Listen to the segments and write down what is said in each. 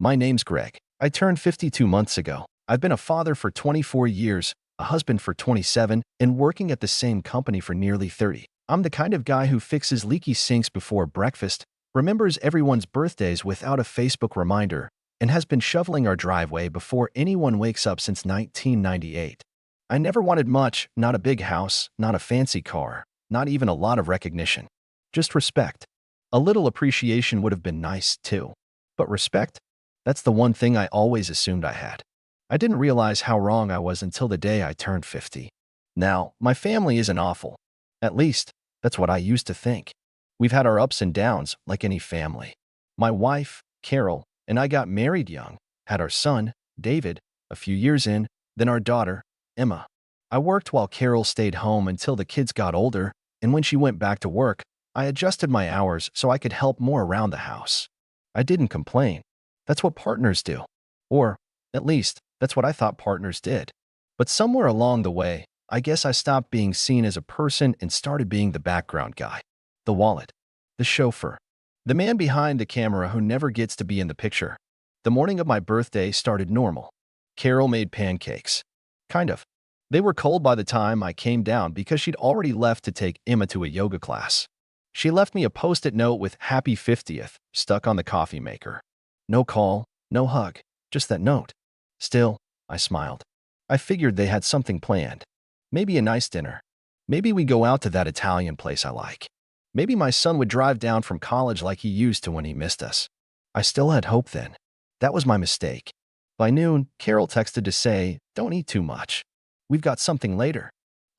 My name's Greg. I turned 52 months ago. I've been a father for 24 years, a husband for 27, and working at the same company for nearly 30. I'm the kind of guy who fixes leaky sinks before breakfast, remembers everyone's birthdays without a Facebook reminder, and has been shoveling our driveway before anyone wakes up since 1998. I never wanted much, not a big house, not a fancy car, not even a lot of recognition. Just respect. A little appreciation would have been nice, too. But respect? That's the one thing I always assumed I had. I didn't realize how wrong I was until the day I turned 50. Now, my family isn't awful. At least, that's what I used to think. We've had our ups and downs, like any family. My wife, Carol, and I got married young, had our son, David, a few years in, then our daughter, Emma. I worked while Carol stayed home until the kids got older, and when she went back to work, I adjusted my hours so I could help more around the house. I didn't complain. That's what partners do. Or, at least, that's what I thought partners did. But somewhere along the way, I guess I stopped being seen as a person and started being the background guy. The wallet. The chauffeur. The man behind the camera who never gets to be in the picture. The morning of my birthday started normal. Carol made pancakes. Kind of. They were cold by the time I came down because she'd already left to take Emma to a yoga class. She left me a post-it note with Happy 50th stuck on the coffee maker. No call, no hug, just that note. Still, I smiled. I figured they had something planned. Maybe a nice dinner. Maybe we go out to that Italian place I like. Maybe my son would drive down from college like he used to when he missed us. I still had hope then. That was my mistake. By noon, Carol texted to say, "Don't eat too much. We've got something later."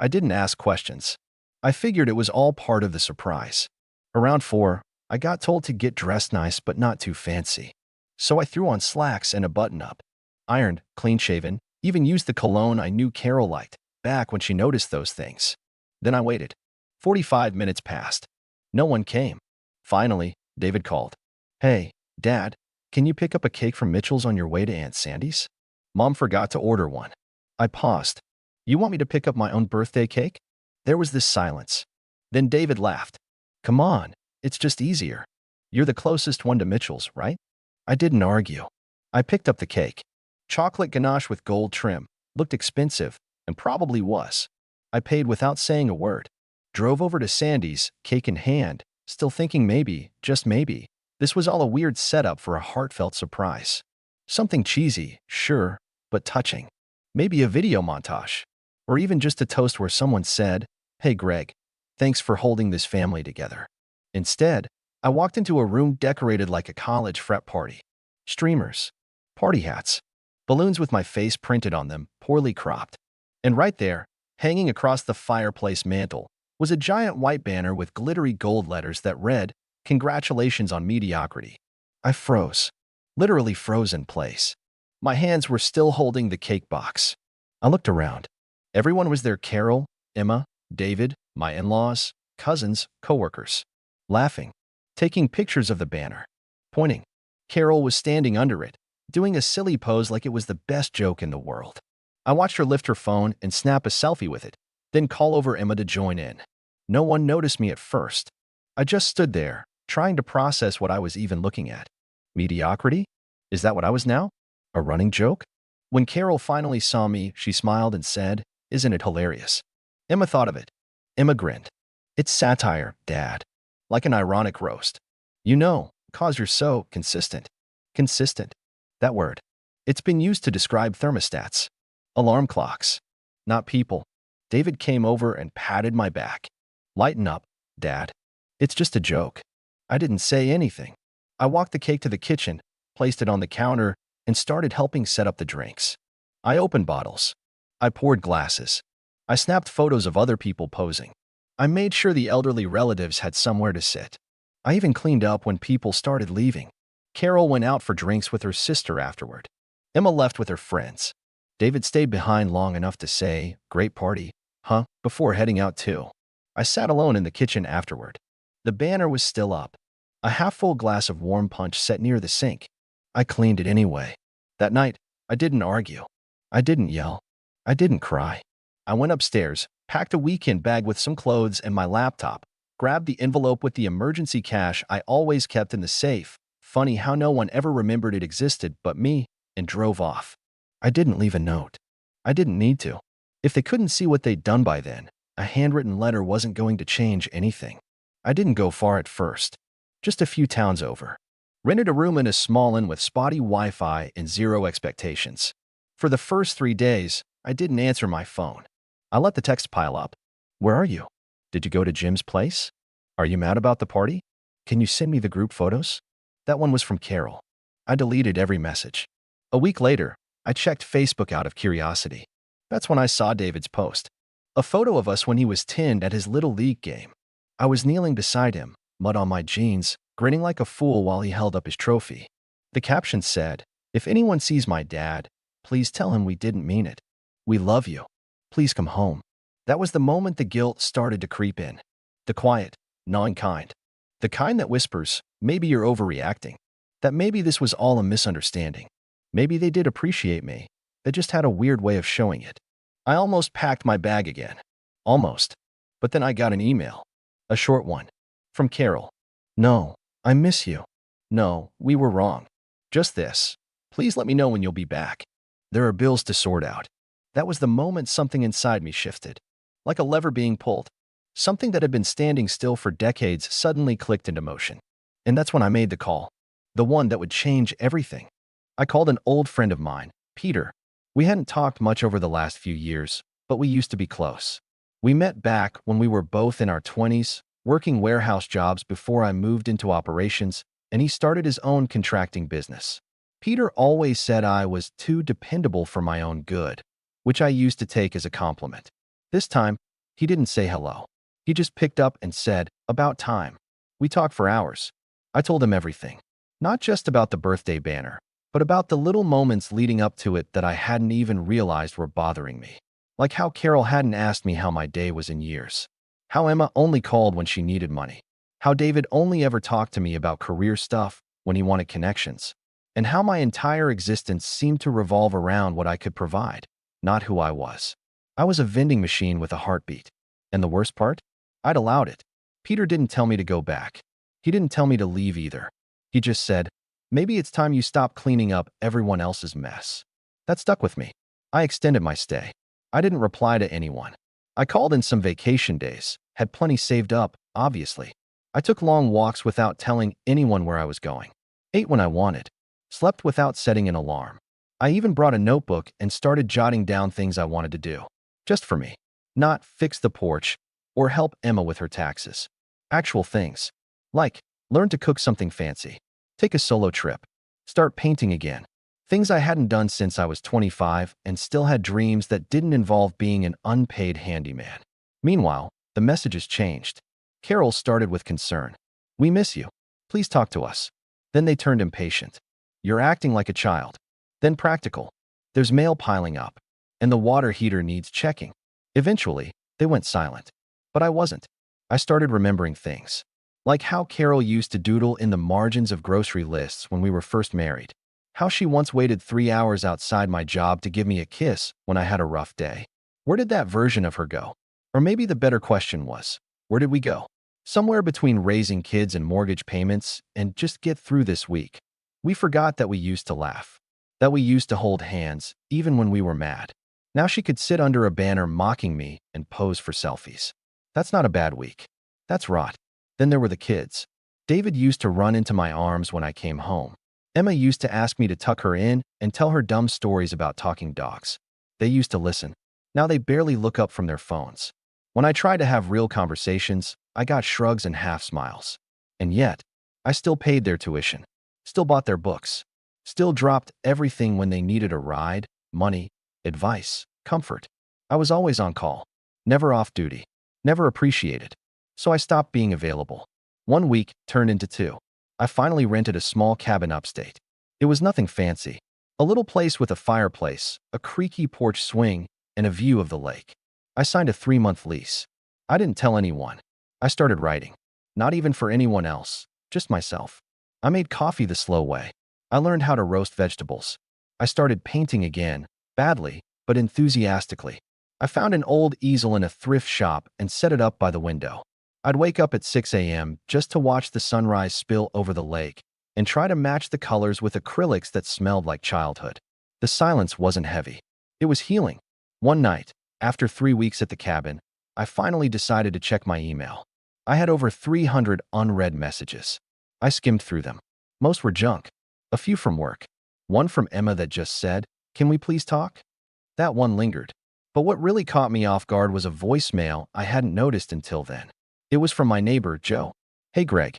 I didn't ask questions. I figured it was all part of the surprise. Around 4, I got told to get dressed nice but not too fancy. So I threw on slacks and a button-up. Ironed, clean-shaven, even used the cologne I knew Carol liked, back when she noticed those things. Then I waited. 45 minutes passed. No one came. Finally, David called. "Hey, Dad, can you pick up a cake from Mitchell's on your way to Aunt Sandy's? Mom forgot to order one." I paused. "You want me to pick up my own birthday cake?" There was this silence. Then David laughed. "Come on, it's just easier. You're the closest one to Mitchell's, right?" I didn't argue. I picked up the cake. Chocolate ganache with gold trim. Looked expensive, and probably was. I paid without saying a word. Drove over to Sandy's, cake in hand, still thinking maybe, just maybe, this was all a weird setup for a heartfelt surprise. Something cheesy, sure, but touching. Maybe a video montage. Or even just a toast where someone said, "Hey Greg, thanks for holding this family together." Instead, I walked into a room decorated like a college frat party. Streamers. Party hats. Balloons with my face printed on them, poorly cropped. And right there, hanging across the fireplace mantel, was a giant white banner with glittery gold letters that read, "Congratulations on Mediocrity." I froze. Literally froze in place. My hands were still holding the cake box. I looked around. Everyone was there: Carol, Emma, David, my in-laws, cousins, coworkers. Laughing. Taking pictures of the banner. Pointing. Carol was standing under it, doing a silly pose like it was the best joke in the world. I watched her lift her phone and snap a selfie with it, then call over Emma to join in. No one noticed me at first. I just stood there, trying to process what I was even looking at. Mediocrity? Is that what I was now? A running joke? When Carol finally saw me, she smiled and said, "Isn't it hilarious?" Emma thought of it. Emma grinned. "It's satire, Dad. Like an ironic roast. You know, 'cause you're so consistent." Consistent. That word. It's been used to describe thermostats. Alarm clocks. Not people. David came over and patted my back. "Lighten up, Dad. It's just a joke." I didn't say anything. I walked the cake to the kitchen, placed it on the counter, and started helping set up the drinks. I opened bottles. I poured glasses. I snapped photos of other people posing. I made sure the elderly relatives had somewhere to sit. I even cleaned up when people started leaving. Carol went out for drinks with her sister afterward. Emma left with her friends. David stayed behind long enough to say, "Great party, huh?" before heading out too. I sat alone in the kitchen afterward. The banner was still up. A half-full glass of warm punch set near the sink. I cleaned it anyway. That night, I didn't argue. I didn't yell. I didn't cry. I went upstairs, packed a weekend bag with some clothes and my laptop, grabbed the envelope with the emergency cash I always kept in the safe, Funny how no one ever remembered it existed but me, and drove off. I didn't leave a note. I didn't need to. If they couldn't see what they'd done by then, a handwritten letter wasn't going to change anything. I didn't go far at first. Just a few towns over. Rented a room in a small inn with spotty Wi-Fi and zero expectations. For the first 3 days, I didn't answer my phone. I let the text pile up. Where are you? Did you go to Jim's place? Are you mad about the party? Can you send me the group photos? That one was from Carol. I deleted every message. A week later, I checked Facebook out of curiosity. That's when I saw David's post. A photo of us when he was 10 at his Little League game. I was kneeling beside him, mud on my jeans, grinning like a fool while he held up his trophy. The caption said, "If anyone sees my dad, please tell him we didn't mean it. We love you. Please come home." That was the moment the guilt started to creep in. The quiet, gnawing kind. The kind that whispers, maybe you're overreacting. That maybe this was all a misunderstanding. Maybe they did appreciate me. They just had a weird way of showing it. I almost packed my bag again. Almost. But then I got an email. A short one. From Carol. "No, I miss you. No, we were wrong. Just this. Please let me know when you'll be back. There are bills to sort out." That was the moment something inside me shifted. Like a lever being pulled. Something that had been standing still for decades suddenly clicked into motion. And that's when I made the call. The one that would change everything. I called an old friend of mine, Peter. We hadn't talked much over the last few years, but we used to be close. We met back when we were both in our 20s, working warehouse jobs before I moved into operations, and he started his own contracting business. Peter always said I was too dependable for my own good, which I used to take as a compliment. This time, he didn't say hello. He just picked up and said, "About time." We talked for hours. I told him everything. Not just about the birthday banner, but about the little moments leading up to it that I hadn't even realized were bothering me. Like how Carol hadn't asked me how my day was in years. How Emma only called when she needed money. How David only ever talked to me about career stuff when he wanted connections. And how my entire existence seemed to revolve around what I could provide, not who I was. I was a vending machine with a heartbeat. And the worst part? I'd allowed it. Peter didn't tell me to go back. He didn't tell me to leave either. He just said, "Maybe it's time you stop cleaning up everyone else's mess." That stuck with me. I extended my stay. I didn't reply to anyone. I called in some vacation days, had plenty saved up, obviously. I took long walks without telling anyone where I was going. Ate when I wanted. Slept without setting an alarm. I even brought a notebook and started jotting down things I wanted to do. Just for me. Not fix the porch or help Emma with her taxes. Actual things. Like, learn to cook something fancy. Take a solo trip. Start painting again. Things I hadn't done since I was 25 and still had dreams that didn't involve being an unpaid handyman. Meanwhile, the messages changed. Carol started with concern. "We miss you. Please talk to us." Then they turned impatient. "You're acting like a child." Then practical. "There's mail piling up, and the water heater needs checking." Eventually, they went silent. But I wasn't. I started remembering things. Like how Carol used to doodle in the margins of grocery lists when we were first married. How she once waited 3 hours outside my job to give me a kiss when I had a rough day. Where did that version of her go? Or maybe the better question was, where did we go? Somewhere between raising kids and mortgage payments and just get through this week. We forgot that we used to laugh. That we used to hold hands, even when we were mad. Now she could sit under a banner mocking me and pose for selfies. That's not a bad week. That's rot. Then there were the kids. David used to run into my arms when I came home. Emma used to ask me to tuck her in and tell her dumb stories about talking dogs. They used to listen. Now they barely look up from their phones. When I tried to have real conversations, I got shrugs and half smiles. And yet, I still paid their tuition. Still bought their books. Still dropped everything when they needed a ride, money, advice, comfort. I was always on call. Never off duty. Never appreciated. So I stopped being available. 1 week turned into 2. I finally rented a small cabin upstate. It was nothing fancy. A little place with a fireplace, a creaky porch swing, and a view of the lake. I signed a 3-month lease. I didn't tell anyone. I started writing. Not even for anyone else, just myself. I made coffee the slow way. I learned how to roast vegetables. I started painting again, badly, but enthusiastically. I found an old easel in a thrift shop and set it up by the window. I'd wake up at 6 a.m. just to watch the sunrise spill over the lake, and try to match the colors with acrylics that smelled like childhood. The silence wasn't heavy. It was healing. One night, after 3 weeks at the cabin, I finally decided to check my email. I had over 300 unread messages. I skimmed through them. Most were junk. A few from work. One from Emma that just said, "Can we please talk?" That one lingered. But what really caught me off guard was a voicemail I hadn't noticed until then. It was from my neighbor, Joe. "Hey Greg.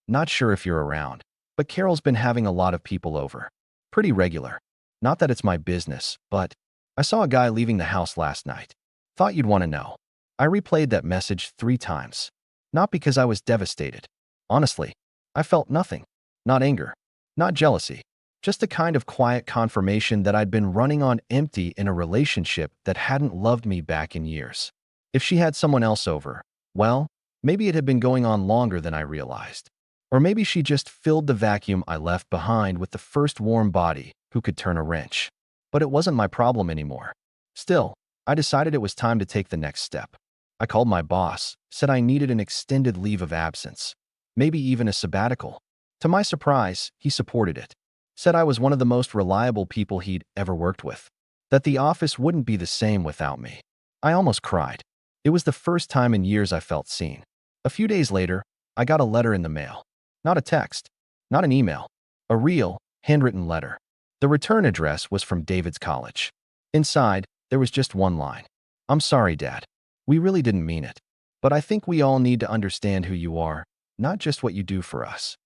Not sure if you're around, but Carol's been having a lot of people over. Pretty regular. Not that it's my business, but I saw a guy leaving the house last night. Thought you'd want to know." I replayed that message 3 times. Not because I was devastated. Honestly, I felt nothing. Not anger. Not jealousy. Just a kind of quiet confirmation that I'd been running on empty in a relationship that hadn't loved me back in years. If she had someone else over, well, maybe it had been going on longer than I realized. Or maybe she just filled the vacuum I left behind with the first warm body who could turn a wrench. But it wasn't my problem anymore. Still, I decided it was time to take the next step. I called my boss, said I needed an extended leave of absence, maybe even a sabbatical. To my surprise, he supported it. Said I was one of the most reliable people he'd ever worked with. That the office wouldn't be the same without me. I almost cried. It was the first time in years I felt seen. A few days later, I got a letter in the mail. Not a text. Not an email. A real, handwritten letter. The return address was from David's college. Inside, there was just one line. "I'm sorry, Dad. We really didn't mean it. But I think we all need to understand who you are, not just what you do for us."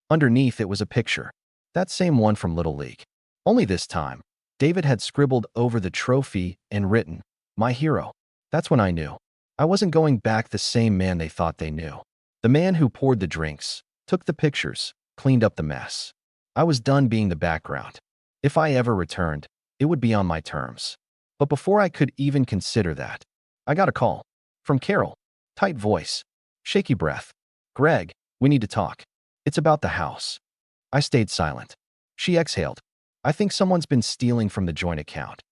Underneath it was a picture. That same one from Little League. Only this time, David had scribbled over the trophy and written, "My hero." That's when I knew. I wasn't going back the same man they thought they knew. The man who poured the drinks, took the pictures, cleaned up the mess. I was done being the background. If I ever returned, it would be on my terms. But before I could even consider that, I got a call. From Carol. Tight voice. Shaky breath. "Greg, we need to talk. It's about the house." I stayed silent. She exhaled. "I think someone's been stealing from the joint account."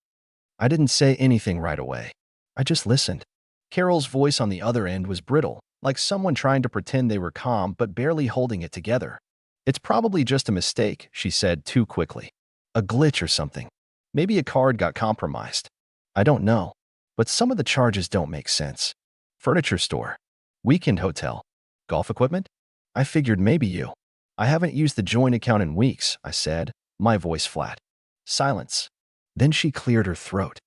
I didn't say anything right away. I just listened. Carol's voice on the other end was brittle, like someone trying to pretend they were calm but barely holding it together. "It's probably just a mistake," she said too quickly. "A glitch or something. Maybe a card got compromised. I don't know. But some of the charges don't make sense. Furniture store. Weekend hotel. Golf equipment? I figured maybe you." "I haven't used the joint account in weeks," I said, my voice flat. Silence. Then she cleared her throat.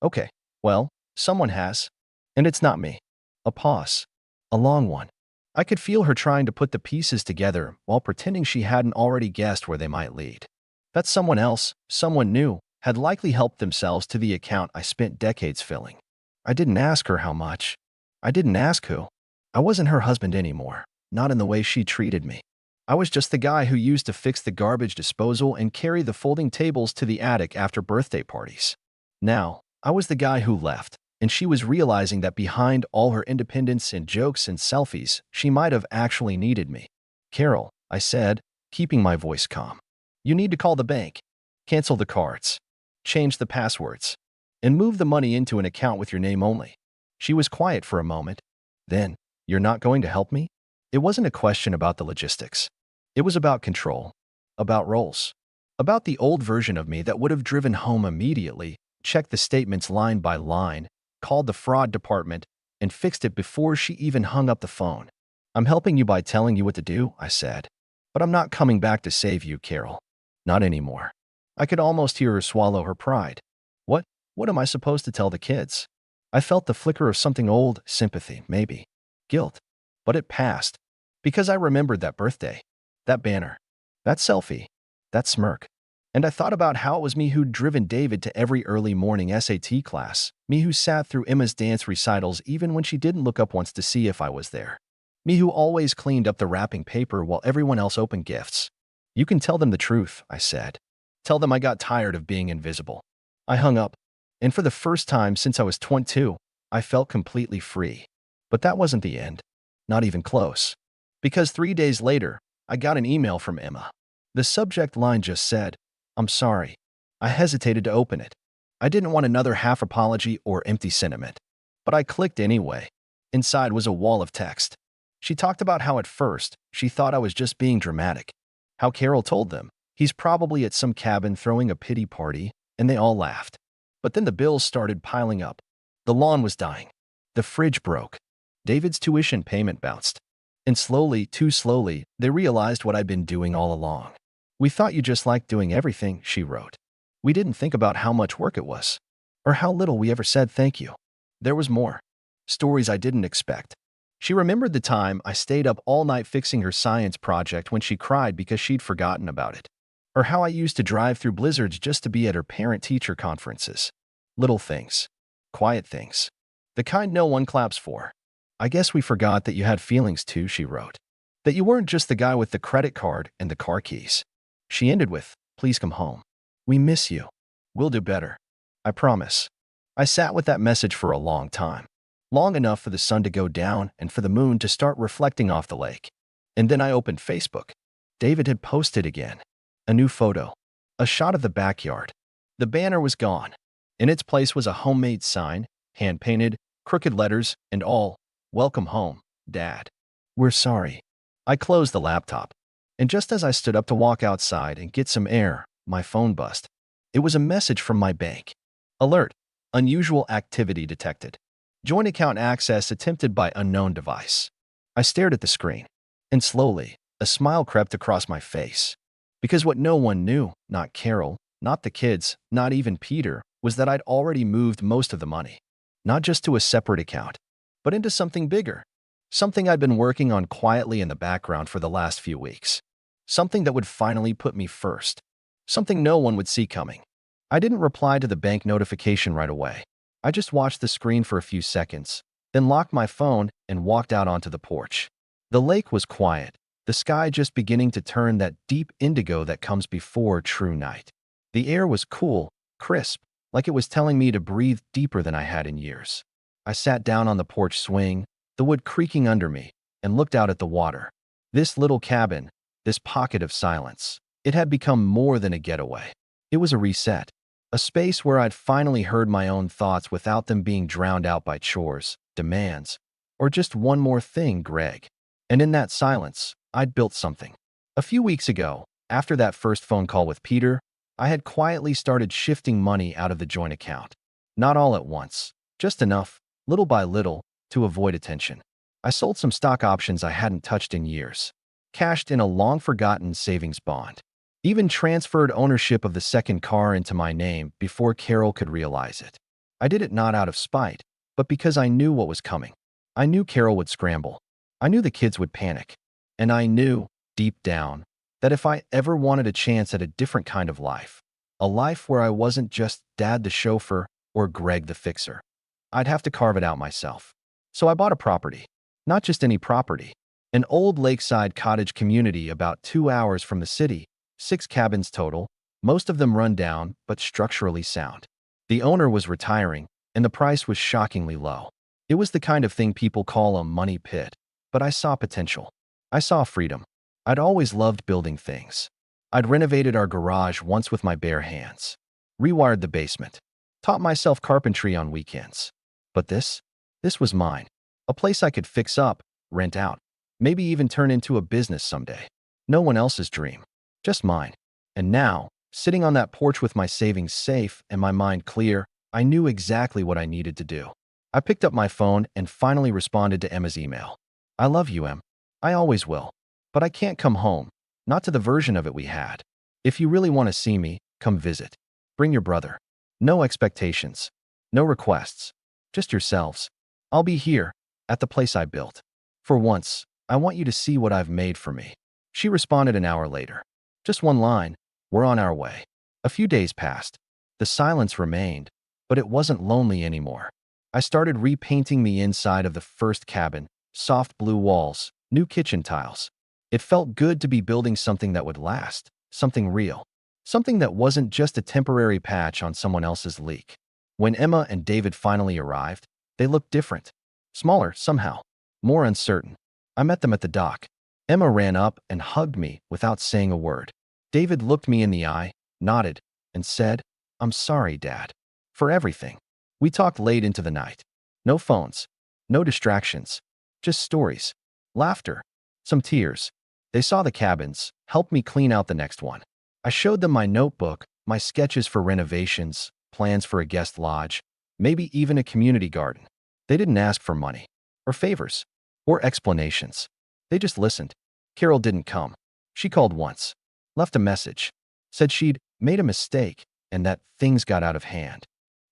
"Okay, well, someone has. And it's not me." A pause. A long one. I could feel her trying to put the pieces together while pretending she hadn't already guessed where they might lead. That someone else, someone new, had likely helped themselves to the account I spent decades filling. I didn't ask her how much. I didn't ask who. I wasn't her husband anymore, not in the way she treated me. I was just the guy who used to fix the garbage disposal and carry the folding tables to the attic after birthday parties. Now, I was the guy who left, and she was realizing that behind all her independence and jokes and selfies, she might have actually needed me. "Carol," I said, keeping my voice calm. "You need to call the bank. Cancel the cards. Change the passwords. And move the money into an account with your name only." She was quiet for a moment. Then, "You're not going to help me?" It wasn't a question about the logistics. It was about control. About roles. About the old version of me that would have driven home immediately, checked the statements line by line, called the fraud department, and fixed it before she even hung up the phone. "I'm helping you by telling you what to do," I said. "But I'm not coming back to save you, Carol. Not anymore." I could almost hear her swallow her pride. What am I supposed to tell the kids? I felt the flicker of something old, sympathy, maybe. Guilt. But it passed. Because I remembered that birthday. That banner. That selfie. That smirk. And I thought about how it was me who'd driven David to every early morning SAT class, me who sat through Emma's dance recitals even when she didn't look up once to see if I was there, me who always cleaned up the wrapping paper while everyone else opened gifts. "You can tell them the truth," I said. "Tell them I got tired of being invisible." I hung up, and for the first time since I was 22, I felt completely free. But that wasn't the end. Not even close. Because 3 days later, I got an email from Emma. The subject line just said, "I'm sorry." I hesitated to open it. I didn't want another half apology or empty sentiment. But I clicked anyway. Inside was a wall of text. She talked about how at first, she thought I was just being dramatic. How Carol told them. He's probably at some cabin throwing a pity party, and they all laughed. But then the bills started piling up. The lawn was dying. The fridge broke. David's tuition payment bounced. And slowly, too slowly, they realized what I'd been doing all along. "We thought you just liked doing everything," she wrote. "We didn't think about how much work it was, or how little we ever said thank you." There was more. Stories I didn't expect. She remembered the time I stayed up all night fixing her science project when she cried because she'd forgotten about it. Or how I used to drive through blizzards just to be at her parent-teacher conferences. Little things. Quiet things. The kind no one claps for. "I guess we forgot that you had feelings too," she wrote. "That you weren't just the guy with the credit card and the car keys." She ended with, "Please come home. We miss you. We'll do better. I promise." I sat with that message for a long time. Long enough for the sun to go down and for the moon to start reflecting off the lake. And then I opened Facebook. David had posted again. A new photo. A shot of the backyard. The banner was gone. In its place was a homemade sign, hand-painted, crooked letters, and all, "Welcome home, Dad. We're sorry." I closed the laptop. And just as I stood up to walk outside and get some air, my phone buzzed. It was a message from my bank. "Alert. Unusual activity detected. Joint account access attempted by unknown device." I stared at the screen. And slowly, a smile crept across my face. Because what no one knew, not Carol, not the kids, not even Peter, was that I'd already moved most of the money. Not just to a separate account, but into something bigger. Something I'd been working on quietly in the background for the last few weeks. Something that would finally put me first. Something no one would see coming. I didn't reply to the bank notification right away. I just watched the screen for a few seconds, then locked my phone and walked out onto the porch. The lake was quiet, the sky just beginning to turn that deep indigo that comes before true night. The air was cool, crisp, like it was telling me to breathe deeper than I had in years. I sat down on the porch swing, the wood creaking under me, and looked out at the water. This little cabin, this pocket of silence, it had become more than a getaway. It was a reset. A space where I'd finally heard my own thoughts without them being drowned out by chores, demands, or just one more thing, Greg. And in that silence, I'd built something. A few weeks ago, after that first phone call with Peter, I had quietly started shifting money out of the joint account. Not all at once, just enough, little by little, to avoid attention. I sold some stock options I hadn't touched in years, cashed in a long-forgotten savings bond. Even transferred ownership of the second car into my name before Carol could realize it. I did it not out of spite, but because I knew what was coming. I knew Carol would scramble. I knew the kids would panic. And I knew, deep down, that if I ever wanted a chance at a different kind of life, a life where I wasn't just Dad the chauffeur or Greg the fixer, I'd have to carve it out myself. So I bought a property. Not just any property. An old lakeside cottage community about 2 hours from the city. 6 cabins total, most of them run down but structurally sound. The owner was retiring, and the price was shockingly low. It was the kind of thing people call a money pit, but I saw potential. I saw freedom. I'd always loved building things. I'd renovated our garage once with my bare hands, rewired the basement, taught myself carpentry on weekends. But this was mine. A place I could fix up, rent out, maybe even turn into a business someday. No one else's dream. Just mine. And now, sitting on that porch with my savings safe and my mind clear, I knew exactly what I needed to do. I picked up my phone and finally responded to Emma's email. "I love you, Em. I always will. But I can't come home. Not to the version of it we had. If you really want to see me, come visit. Bring your brother. No expectations. No requests. Just yourselves. I'll be here, at the place I built. For once, I want you to see what I've made for me." She responded an hour later. Just one line, "We're on our way." A few days passed. The silence remained, but it wasn't lonely anymore. I started repainting the inside of the first cabin, soft blue walls, new kitchen tiles. It felt good to be building something that would last, something real, something that wasn't just a temporary patch on someone else's leak. When Emma and David finally arrived, they looked different, smaller somehow, more uncertain. I met them at the dock. Emma ran up and hugged me without saying a word. David looked me in the eye, nodded, and said, "I'm sorry, Dad, for everything." We talked late into the night. No phones, no distractions, just stories, laughter, some tears. They saw the cabins, helped me clean out the next one. I showed them my notebook, my sketches for renovations, plans for a guest lodge, maybe even a community garden. They didn't ask for money, or favors, or explanations. They just listened. Carol didn't come. She called once, left a message, said she'd made a mistake and that things got out of hand,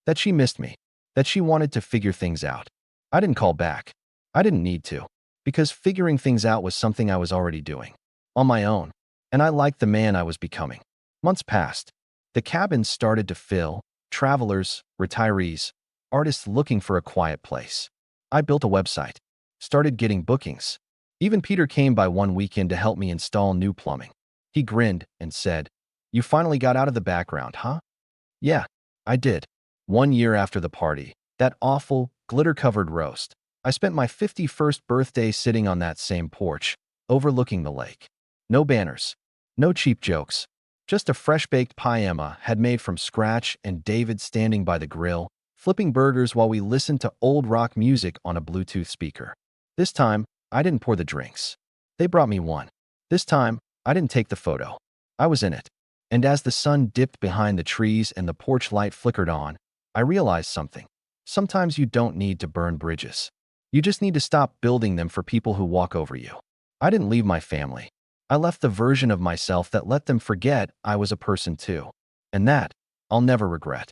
that she missed me, that she wanted to figure things out. I didn't call back. I didn't need to, because figuring things out was something I was already doing, on my own, and I liked the man I was becoming. Months passed. The cabins started to fill, travelers, retirees, artists looking for a quiet place. I built a website, started getting bookings. Even Peter came by one weekend to help me install new plumbing. He grinned and said, "You finally got out of the background, huh?" Yeah, I did. 1 year after the party, that awful, glitter-covered roast, I spent my 51st birthday sitting on that same porch, overlooking the lake. No banners, no cheap jokes, just a fresh-baked pie Emma had made from scratch and David standing by the grill, flipping burgers while we listened to old rock music on a Bluetooth speaker. This time, I didn't pour the drinks. They brought me one. This time, I didn't take the photo. I was in it. And as the sun dipped behind the trees and the porch light flickered on, I realized something. Sometimes you don't need to burn bridges. You just need to stop building them for people who walk over you. I didn't leave my family. I left the version of myself that let them forget I was a person too. And that, I'll never regret.